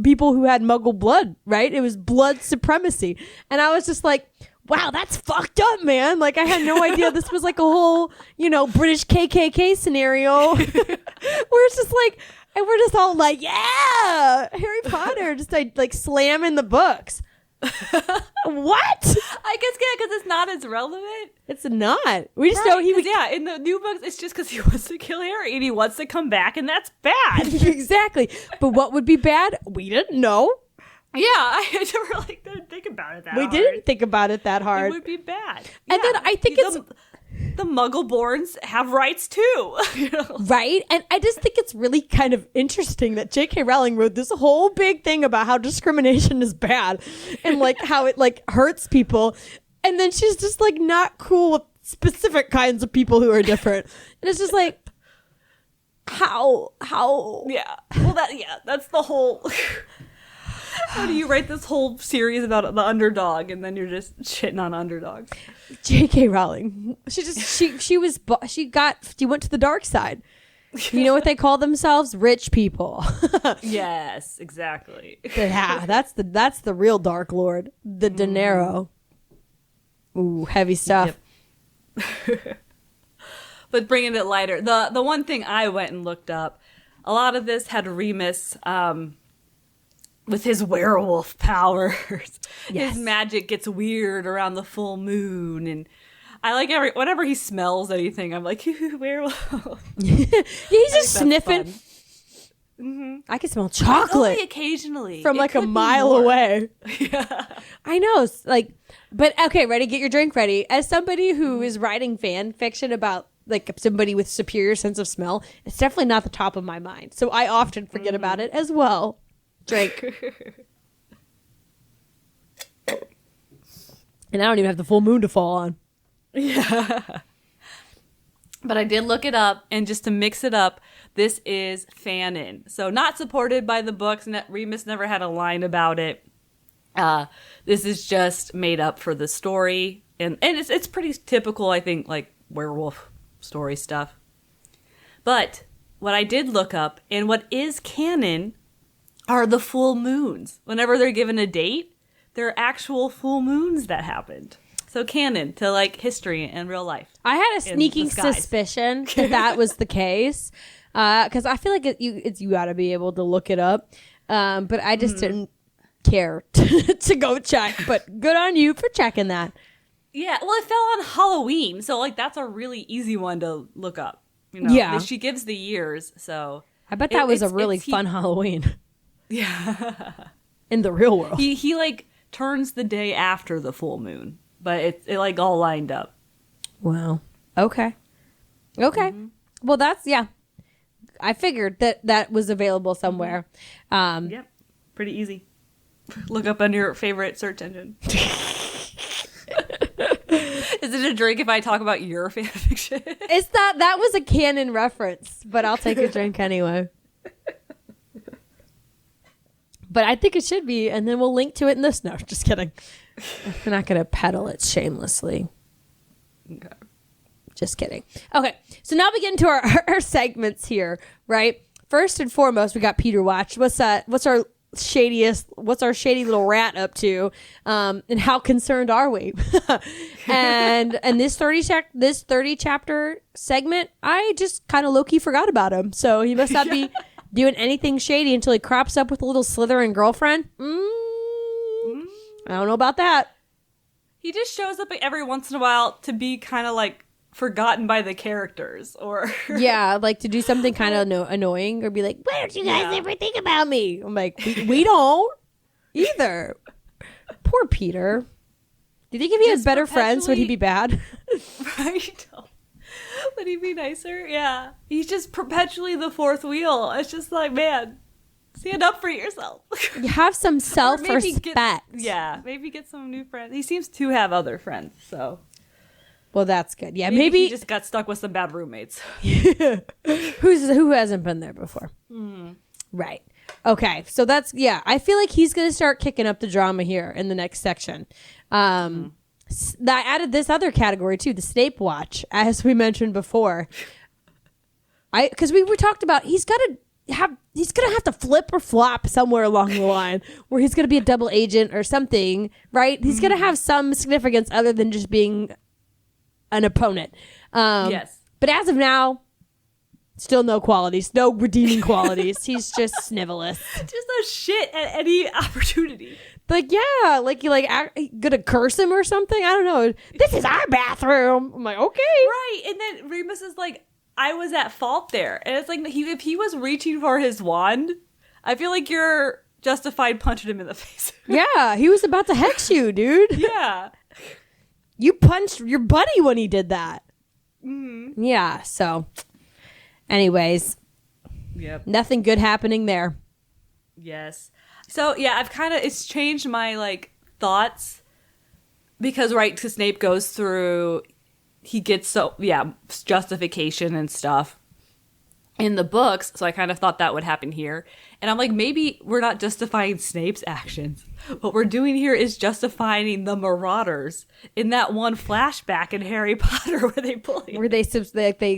people who had Muggle blood, right? It was blood supremacy. And I was just like, wow, that's fucked up, man. Like I had no idea this was like a whole, British KKK scenario where it's just like, and we're just all like, yeah, Harry Potter, just like slamming the books. What? I guess because it's not as relevant. It's not. We just know he would. Yeah, in the new books, it's just because he wants to kill Harry and he wants to come back, and that's bad. Exactly. But what would be bad? We didn't know. Yeah, I never didn't think about it that hard. We didn't think about it that hard. It would be bad. And then I think the Muggle-borns have rights too. Right? And I just think it's really kind of interesting that J.K. Rowling wrote this whole big thing about how discrimination is bad and like how it like hurts people. And then she's just like not cool with specific kinds of people who are different. And it's just like, how? Yeah. Well, that's the whole... How do you write this whole series about the underdog and then you're just shitting on underdogs? J.K. Rowling. She went to the dark side. You know what they call themselves? Rich people. Yes, exactly. Yeah, that's the real Dark Lord, the De Niro. Ooh, heavy stuff. Yep. But bringing it lighter, the one thing I went and looked up, a lot of this had Remus. With his werewolf powers, His magic gets weird around the full moon, and I like whenever he smells anything, I'm like, werewolf. He's just sniffing. Mm-hmm. I can smell chocolate only occasionally from like a mile away. Yeah, I know. But okay, ready? Get your drink ready. As somebody who is writing fan fiction about like somebody with superior sense of smell, it's definitely not the top of my mind. So I often forget about it as well. Drink. And I don't even have the full moon to fall on. Yeah. But I did look it up, and just to mix it up, this is fanon. So not supported by the books. Remus never had a line about it. This is just made up for the story. And it's pretty typical, I think, like werewolf story stuff. But what I did look up, and what is canon, are the full moons. Whenever they're given a date, there are actual full moons that happened. So canon to like history and real life. I had a sneaking suspicion that was the case, because I feel like you got to be able to look it up, but I just didn't care to go check, but good on you for checking that. Yeah, well, it fell on Halloween, so like that's a really easy one to look up. You know? Yeah. She gives the years, so I bet that was a really fun Halloween. Yeah. In the real world. He like turns the day after the full moon, but it like all lined up. Wow. Okay. Well, that's, yeah. I figured that was available somewhere. Yep. Pretty easy. Look up on your favorite search engine. Is it a drink if I talk about your fan fiction? It's that was a canon reference, but I'll take a drink anyway. But I think it should be, and then we'll link to it in this. No, just kidding. We're not going to peddle it shamelessly. Okay. Just kidding. Okay, so now we get into our segments here, right? First and foremost, we got Peter Watch. What's our shady little rat up to? And how concerned are we? and this 30 chapter segment, I just kind of low-key forgot about him. So he must not be doing anything shady until he crops up with a little Slytherin girlfriend. I don't know about that. He just shows up every once in a while to be kind of like forgotten by the characters, or yeah, like to do something kind of annoying, or be like, why don't you guys ever think about me? I'm like, we don't either. Poor Peter. Do you think if he had better friends, would he be bad? Right? Would he be nicer? Yeah. He's just perpetually the fourth wheel. It's just like, man, stand up for yourself. You have some self-respect. Yeah, maybe get some new friends. He seems to have other friends, so. Well, that's good. Yeah, maybe he just got stuck with some bad roommates. Who hasn't been there before? Right. Okay. So that's, yeah. I feel like he's going to start kicking up the drama here in the next section. I added this other category too, the Snape watch, as we mentioned before. Because we talked about he's gonna have to flip or flop somewhere along the line where he's gonna be a double agent or something, right? He's gonna have some significance other than just being an opponent. Yes. But as of now, still no qualities, no redeeming qualities. He's just snivelous. Just a shit at any opportunity. Like, yeah, like you gonna curse him or something? I don't know. This is our bathroom. I'm like, okay. Right. And then Remus is like, I was at fault there. And it's like, if he was reaching for his wand, I feel like you're justified punching him in the face. Yeah, he was about to hex you, dude. Yeah. You punched your buddy when he did that. Mm-hmm. Yeah, so anyways. Yep. Nothing good happening there. Yes. So, yeah, it's changed my, like, thoughts because, right, because Snape goes through, he gets justification and stuff in the books, so I kind of thought that would happen here. And I'm like, maybe we're not justifying Snape's actions. What we're doing here is justifying the Marauders in that one flashback in Harry Potter where they bullied him. Where they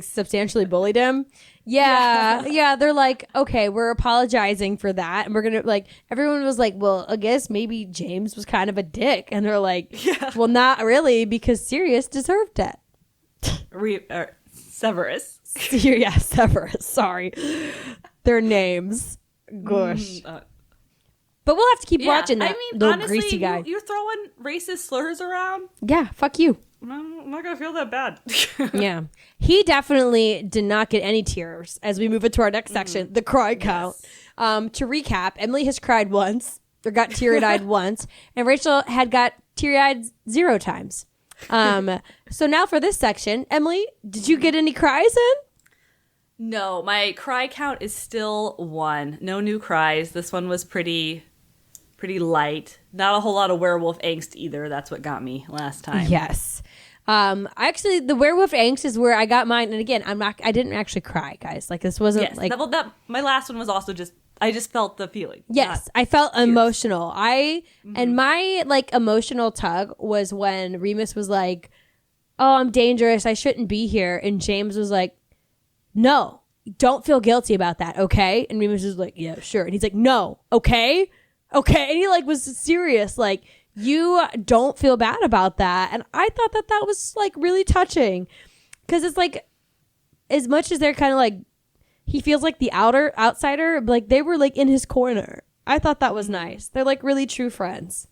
substantially bullied him. Yeah, they're like, okay, we're apologizing for that. And we're going to, like, everyone was like, well, I guess maybe James was kind of a dick. And they're like, well, not really, because Sirius deserved it. Severus. Yeah, Severus. Sorry. Their names. Gosh. But we'll have to keep watching that little honestly, greasy guy. You're throwing racist slurs around? Yeah, fuck you. I'm not going to feel that bad. Yeah. He definitely did not get any tears as we move into our next section, the cry count. To recap, Emily has cried once, or got teary-eyed once, and Rachel had got teary-eyed 0 times. So now for this section, Emily, did you get any cries in? No, my cry count is still 1. No new cries. This one was pretty light. Not a whole lot of werewolf angst either. That's what got me last time. Yes. Actually, the werewolf angst is where I got mine. And again, I didn't actually cry, guys. Like, this wasn't like my last one was also I just felt the feeling. Yes, I felt emotional. And my like emotional tug was when Remus was like, "Oh, I'm dangerous. I shouldn't be here." And James was like, "No, don't feel guilty about that, okay?" And Remus was like, "Yeah, sure." And he's like, "No, okay." And he like was serious, like, you don't feel bad about that. And I thought that was like really touching, because it's like, as much as they're kind of like, he feels like the outsider, like they were like in his corner. I thought that was nice. They're like really true friends.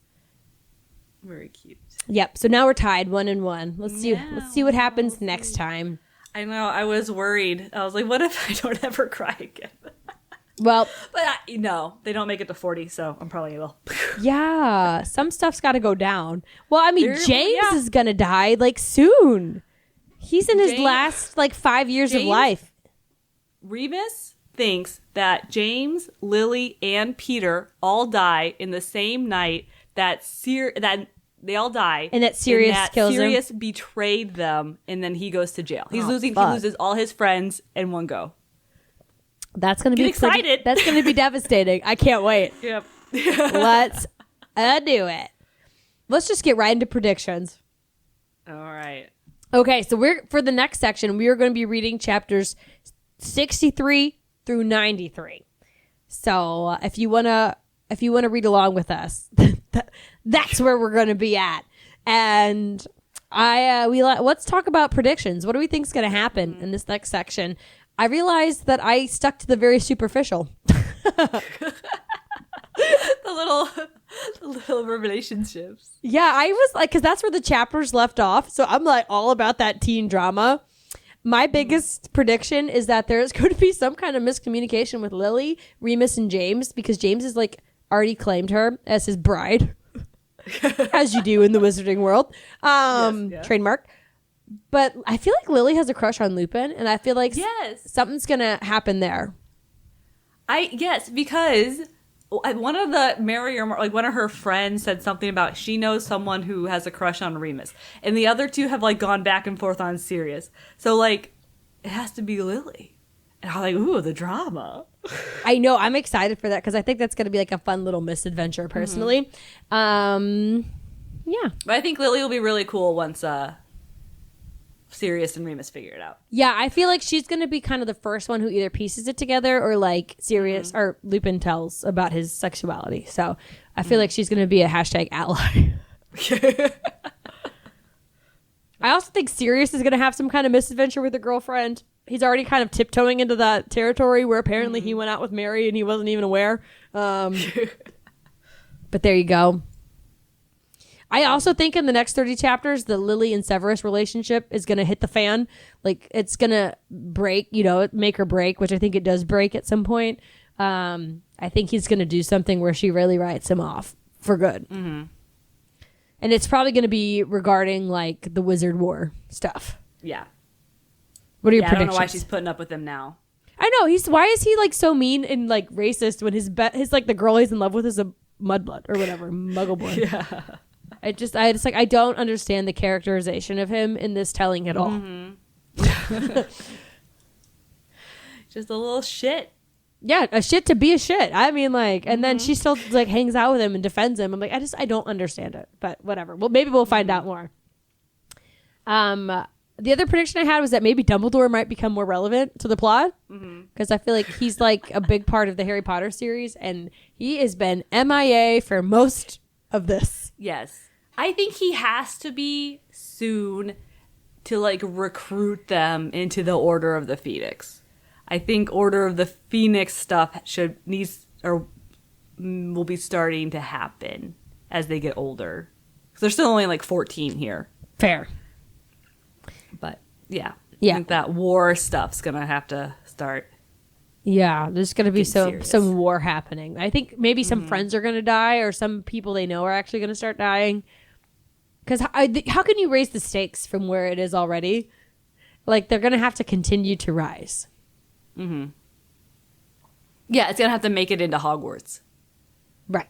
Very cute. Yep. So now we're tied 1-1. Let's see what happens next time. I know. I was worried. I was like, what if I don't ever cry again? Well, But no, they don't make it to 40, so I'm probably will. yeah, some stuff's got to go down. Well, I mean, There- James yeah. is gonna die like soon. He's in his James- last like 5 years of James- life. Remus thinks that James, Lily, and Peter all die in the same night that they all die. And that Sirius kills him. Sirius betrayed them, and then he goes to jail. He Oh, loses all his friends in one go. That's gonna be Get excited. That's gonna be devastating. I can't wait. Yep. Let's do it. Let's just get right into predictions. All right. Okay, so for the next section, we are going to be reading chapters 63 through 93. So if you wanna read along with us, that's where we're going to be at. And let's talk about predictions. What do we think is going to happen in this next section? I realized that I stuck to the very superficial. The little relationships. Yeah, I was like, because that's where the chapters left off. So I'm like all about that teen drama. My biggest prediction is that there's going to be some kind of miscommunication with Lily, Remus, and James, because James has like already claimed her as his bride, as you do in the wizarding world. Yes, yeah. Trademark. But I feel like Lily has a crush on Lupin, and I feel like Yes. something's going to happen there. Yes, because one of the one of her friends said something about she knows someone who has a crush on Remus, and the other two have like gone back and forth on Sirius. So like, it has to be Lily, and I'm like, ooh, the drama. I know. I'm excited for that because I think that's going to be like a fun little misadventure personally. Yeah. But I think Lily will be really cool once Sirius and Remus figure it out. Yeah, I feel like she's going to be kind of the first one who either pieces it together or like Sirius or Lupin tells about his sexuality. So I feel like she's going to be a hashtag ally. I also think Sirius is going to have some kind of misadventure with a girlfriend. He's already kind of tiptoeing into that territory where apparently he went out with Mary and he wasn't even aware. But there you go. I also think in the next 30 chapters, the Lily and Severus relationship is going to hit the fan. Like, it's going to break, make or break, which I think it does break at some point. I think he's going to do something where she really writes him off for good. Mm-hmm. And it's probably going to be regarding, like, the Wizard War stuff. Yeah. What are your I predictions? don't know why she's putting up with him now. I know. Why is he, like, so mean and, like, racist when his like, the girl he's in love with is a mudblood or whatever, muggle boy. Yeah. I don't understand the characterization of him in this telling at all. Mm-hmm. Just a little shit. Yeah, a shit to be a shit. I mean, like, and then she still like hangs out with him and defends him. I'm like, I don't understand it, but whatever. Well, maybe we'll find out more. The other prediction I had was that maybe Dumbledore might become more relevant to the plot because I feel like he's like a big part of the Harry Potter series, and he has been MIA for most of this. Yes. I think he has to be soon to like recruit them into the Order of the Phoenix. I think Order of the Phoenix stuff will be starting to happen as they get older. Because they're still only like 14 here. Fair. But yeah. Yeah. I think that war stuff's going to have to start. Yeah, there's going to be Serious. some war happening. I think maybe some friends are going to die, or some people they know are actually going to start dying. Because how can you raise the stakes from where it is already? Like, they're going to have to continue to rise. Mm-hmm. Yeah, it's going to have to make it into Hogwarts. Right.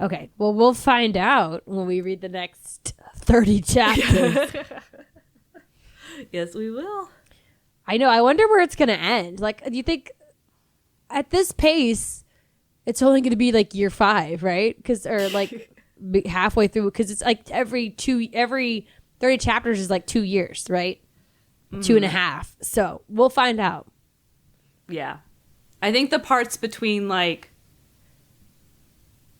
Okay, well, we'll find out when we read the next 30 chapters. Yes, we will. I know. I wonder where it's going to end. Like, do you think at this pace, it's only going to be like year 5, right? Or like halfway through, because it's like every 30 chapters is like 2 years, right? 2.5. So we'll find out. Yeah. I think the parts between like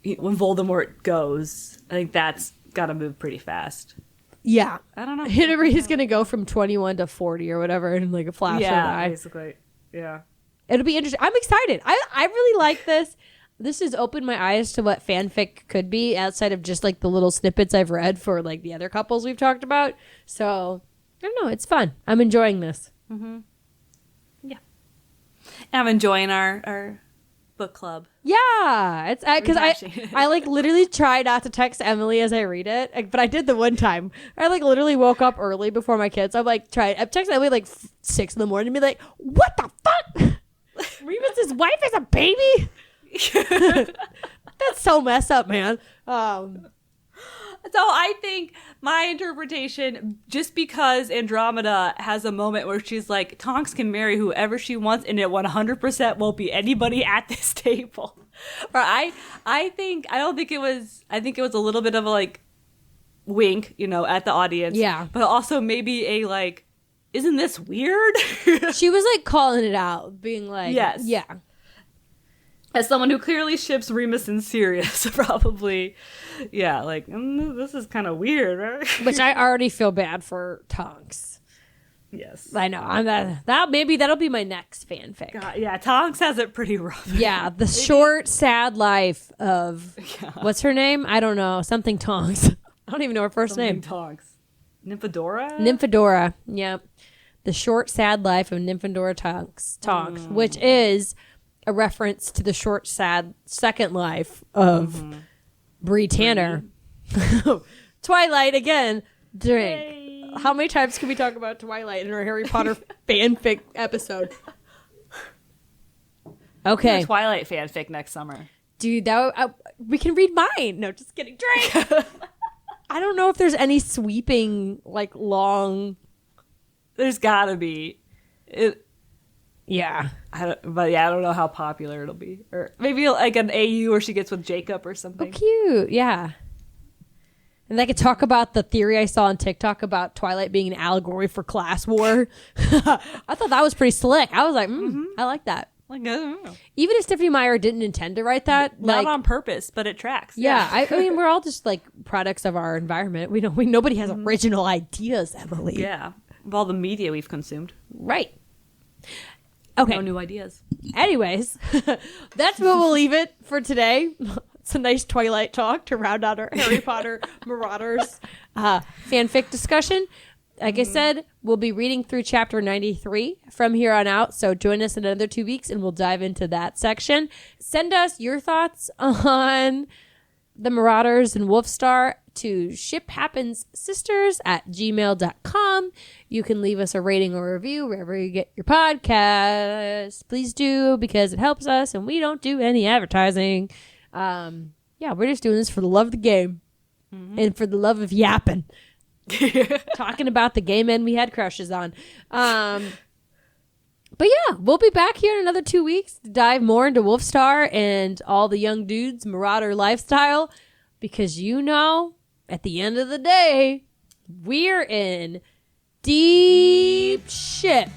when Voldemort goes, I think that's got to move pretty fast. Yeah. I don't know. He's going to go from 21 to 40 or whatever in like a flash of an eye. Basically. Yeah. It'll be interesting. I'm excited. I really like this. This has opened my eyes to what fanfic could be outside of just like the little snippets I've read for like the other couples we've talked about. So I don't know. It's fun. I'm enjoying this. Mm-hmm. Yeah. And I'm enjoying our book club. Yeah, it's because I like literally try not to text Emily as I read it, but I did the one time. I like literally woke up early before my kids. I'm texting Emily like 6 a.m. and be like, "What the fuck? Remus's wife is a baby." That's so messed up, man. So I think my interpretation, just because Andromeda has a moment where she's like, Tonks can marry whoever she wants and it 100% won't be anybody at this table. Or I think it was a little bit of a like wink, at the audience. Yeah. But also maybe a like, isn't this weird? She was like calling it out, being like, yes. Yeah. As someone who clearly ships Remus and Sirius, probably, yeah, like, this is kind of weird, right? Which I already feel bad for Tonks. Yes. I know. That'll be my next fanfic. God, yeah, Tonks has it pretty rough. Yeah, the short, sad life of, what's her name? I don't know. Something Tonks. I don't even know her first name. Tonks. Nymphadora? Nymphadora, yeah. The short, sad life of Nymphadora Tonks, which is a reference to the short, sad second life of Bree Tanner. Twilight again. Drink. Yay. How many times can we talk about Twilight in our Harry Potter fanfic episode? Okay. Twilight fanfic next summer. Dude, we can read mine. No, just kidding. Drink. I don't know if there's any sweeping, like, long. There's gotta be. Yeah. I don't know how popular it'll be. Or maybe like an AU where she gets with Jacob or something. Oh, cute. Yeah. And I could talk about the theory I saw on TikTok about Twilight being an allegory for class war. I thought that was pretty slick. I was like, I like that. Like, I don't know. Even if Stephanie Meyer didn't intend to write that. Not on purpose, but it tracks. Yeah. I mean, we're all just like products of our environment. Nobody has original ideas, Emily. Yeah. Of all the media we've consumed. Right. Okay. No new ideas. Anyways, that's where we'll leave it for today. It's a nice Twilight talk to round out our Harry Potter Marauders fanfic discussion. Like I said, we'll be reading through chapter 93 from here on out. So join us in another 2 weeks and we'll dive into that section. Send us your thoughts on the Marauders and Wolfstar to shiphappenssisters@gmail.com. You can leave us a rating or review wherever you get your podcasts. Please do, because it helps us and we don't do any advertising. We're just doing this for the love of the game and for the love of yapping. Talking about the gay men we had crushes on. But yeah, we'll be back here in another 2 weeks to dive more into Wolfstar and all the young dudes' Marauder lifestyle. Because at the end of the day, we're in deep ship.